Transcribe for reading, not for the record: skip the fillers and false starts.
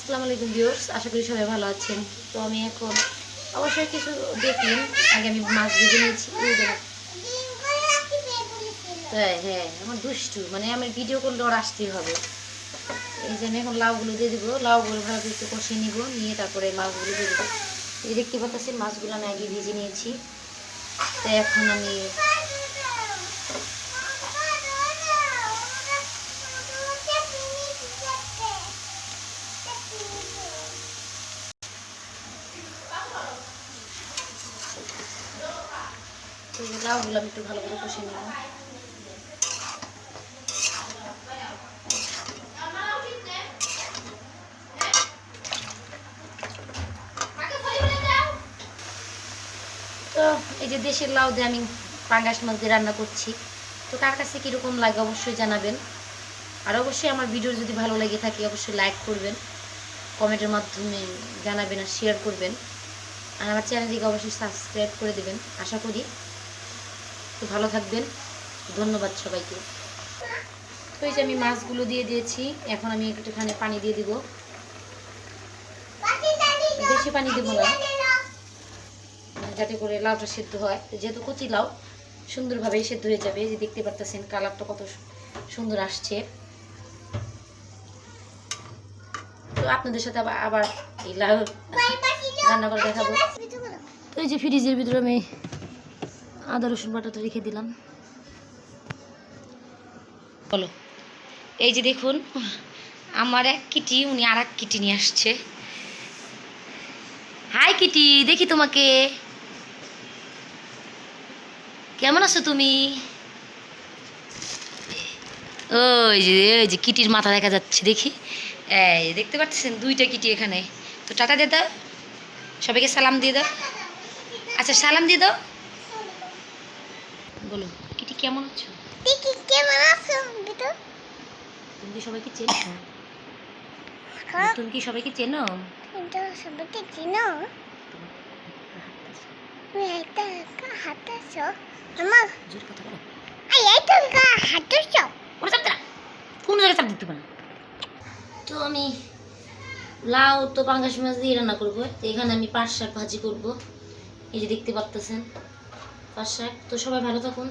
আসসালামু আলাইকুম ভিউয়ার্স, আশা করি সবাই ভালো আছেন। তো আমি এখন অবশ্যই কিছু দেখলেন, আগে আমি মাছ ভেজে নিয়েছি। হ্যাঁ, আমার দুষ্টু, মানে আমার ভিডিও করলে ওর আসতেই হবে। এই জন্য এখন লাউগুলো দিয়ে দেবো। লাউগুলো ভালো করে একটু কষিয়ে নিব, নিয়ে তারপরে মাছগুলো দিয়ে দেবো। এই দেখতে পাচ্ছেন মাছগুলো আমি আগে ভেজে নিয়েছি। তো এখন আমি লাউগুলো আমি একটু ভালো করে কষিয়ে নেব। তো এই যে দেশের লাউ দিয়ে আমি পাঙ্গাস মাছ দিয়ে রান্না করছি। তো কার কাছে কীরকম লাগে অবশ্যই জানাবেন। আর অবশ্যই আমার ভিডিও যদি ভালো লেগে থাকে অবশ্যই লাইক করবেন, কমেন্টের মাধ্যমে জানাবেন আর শেয়ার করবেন। আর আমার চ্যানেলটিকে অবশ্যই সাবস্ক্রাইব করে দেবেন। আশা করি তো ভালো থাকবেন। ধন্যবাদ সবাইকে। তো এই যে আমি মাছগুলো দিয়ে দিয়েছি, এখন আমি একটুখানি পানি দিয়ে দিব। বেশি পানি দেবো না, যাতে করে লাউটা সেদ্ধ হয়। যেহেতু কচি লাউ সুন্দরভাবেই সেদ্ধ হয়ে যাবে। যে দেখতে পারতেছেন কালারটা কত সুন্দর আসছে। তো আপনাদের সাথে আবার এই লাউ রান্না করে দেখাবো। তো এই যে ফ্রিজের ভিতরে আমি আদা রসুন বাটাটা রেখে দিলাম। বলো, এই যে দেখুন আমার এক কিটি, উনি আর এক কিটি নিয়ে আসছে। হাই কিটি, দেখি তোমাকে, কেমন আছো তুমি? ওই যে ওই যে কিটির মাথা দেখা যাচ্ছে, দেখি। এই দেখতে পাচ্ছেন দুইটা কিটি এখানে। তো টাটা দিয়ে দাও, সবাইকে সালাম দিয়ে দাও। আচ্ছা সালাম দিয়ে দাও। বলো কিটি কেমন আছো? তুমি কি সবাইকে চেনো? তুমি কি সবাইকে চেনো? জোরে কথা বলো। কোন জায়গায় চাপ দিতে পারো? তো আমি লাউ তো পাঙ্গাস মাছ দিয়ে রান্না করবো। তো এখানে আমি পাট শাক ভাজি করবো। এই যে দেখতে পাচ্ছেন পাট শাক। তো সবাই ভালো থাকুন,